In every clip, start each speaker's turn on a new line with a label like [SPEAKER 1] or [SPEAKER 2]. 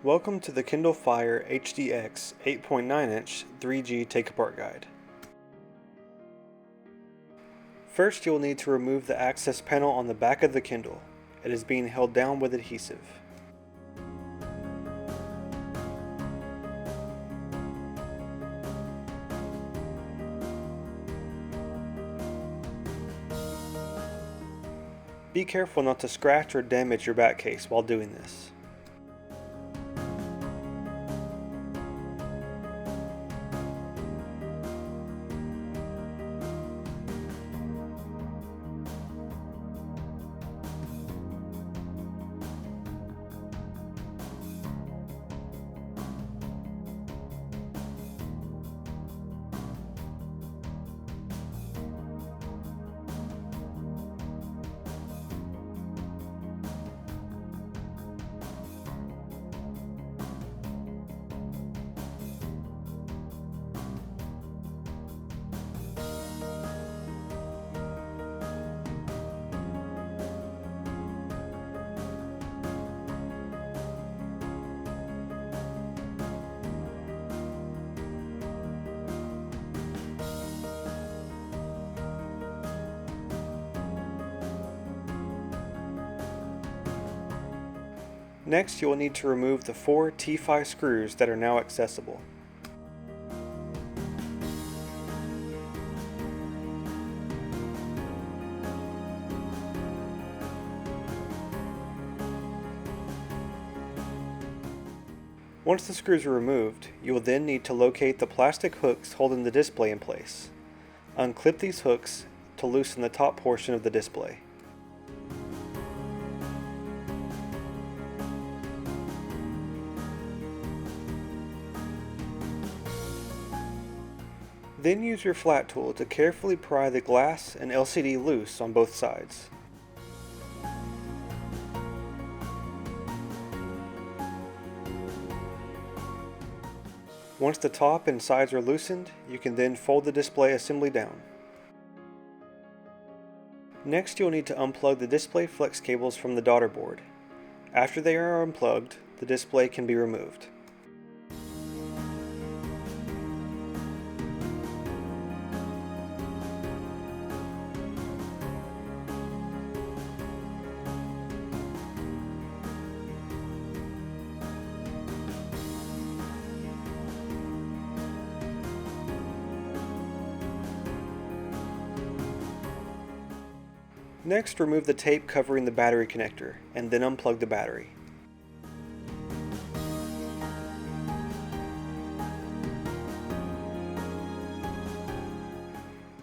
[SPEAKER 1] Welcome to the Kindle Fire HDX 8.9-inch 3G Take-Apart Guide. First, you will need to remove the access panel on the back of the Kindle. It is being held down with adhesive. Be careful not to scratch or damage your back case while doing this. Next, you will need to remove the 4 T5 screws that are now accessible. Once the screws are removed, you will then need to locate the plastic hooks holding the display in place. Unclip these hooks to loosen the top portion of the display. Then use your flat tool to carefully pry the glass and LCD loose on both sides. Once the top and sides are loosened, you can then fold the display assembly down. Next, you'll need to unplug the display flex cables from the daughter board. After they are unplugged, the display can be removed. Next, remove the tape covering the battery connector, and then unplug the battery.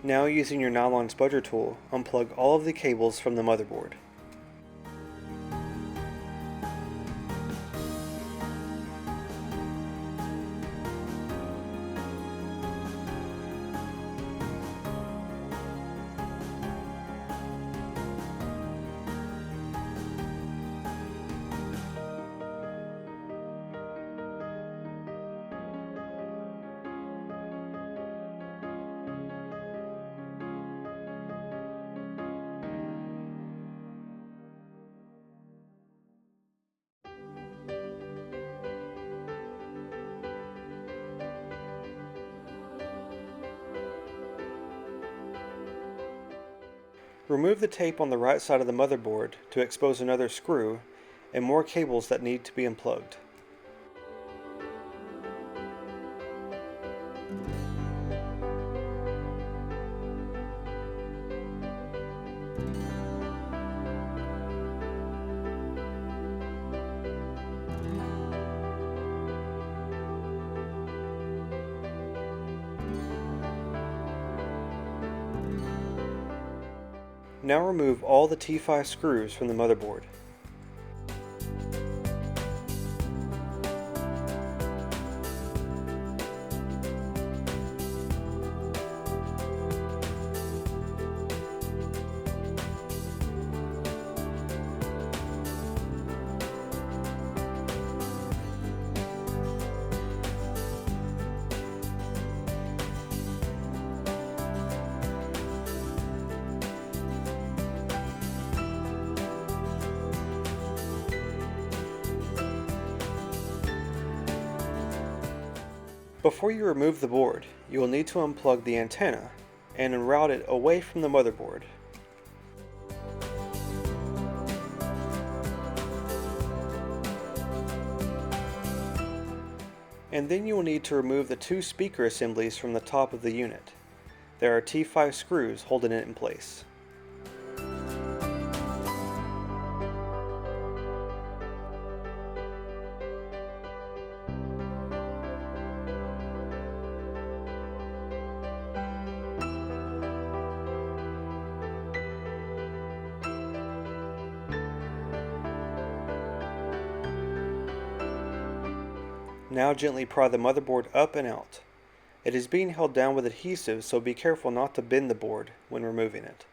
[SPEAKER 1] Now, using your nylon spudger tool, unplug all of the cables from the motherboard. Remove the tape on the right side of the motherboard to expose another screw and more cables that need to be unplugged. Now remove all the T5 screws from the motherboard. Before you remove the board, you will need to unplug the antenna and route it away from the motherboard. And then you will need to remove the two speaker assemblies from the top of the unit. There are T5 screws holding it in place. Now gently pry the motherboard up and out. It is being held down with adhesive, so be careful not to bend the board when removing it.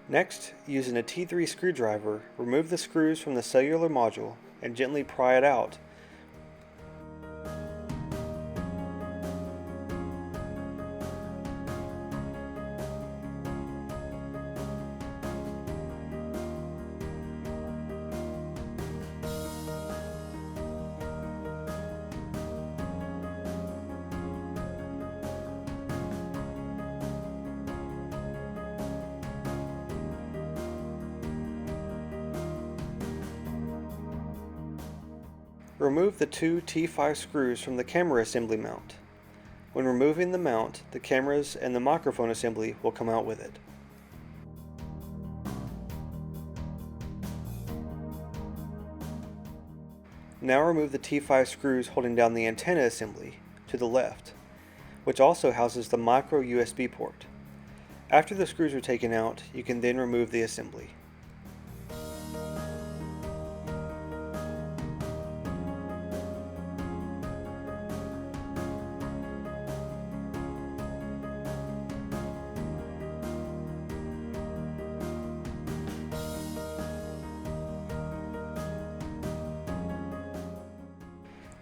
[SPEAKER 1] Next, using a T3 screwdriver, remove the screws from the cellular module and gently pry it out. Remove the two T5 screws from the camera assembly mount. When removing the mount, the cameras and the microphone assembly will come out with it. Now remove the T5 screws holding down the antenna assembly to the left, which also houses the micro USB port. After the screws are taken out, you can then remove the assembly.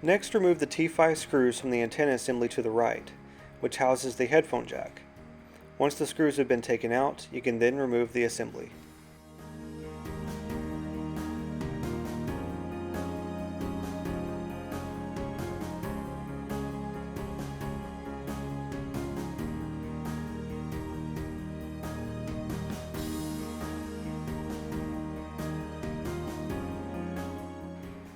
[SPEAKER 1] Next, remove the T5 screws from the antenna assembly to the right, which houses the headphone jack. Once the screws have been taken out, you can then remove the assembly.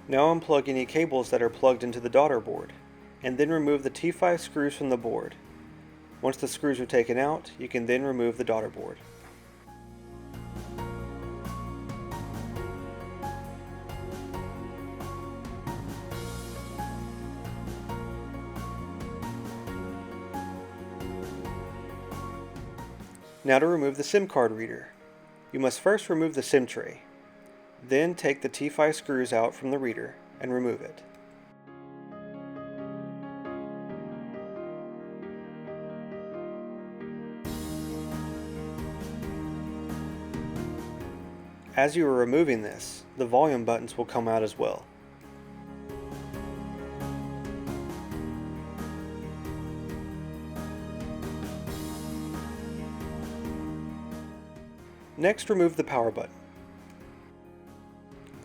[SPEAKER 1] Now unplug any cables that are plugged into the daughter board, and then remove the T5 screws from the board. Once the screws are taken out, you can then remove the daughter board. Now to remove the SIM card reader. You must first remove the SIM tray. Then take the T5 screws out from the reader and remove it. As you are removing this, the volume buttons will come out as well. Next, remove the power button.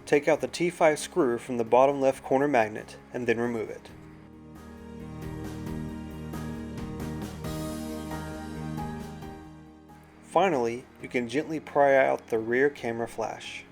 [SPEAKER 1] Take out the T5 screw from the bottom left corner magnet and then remove it. Finally, you can gently pry out the rear camera flash.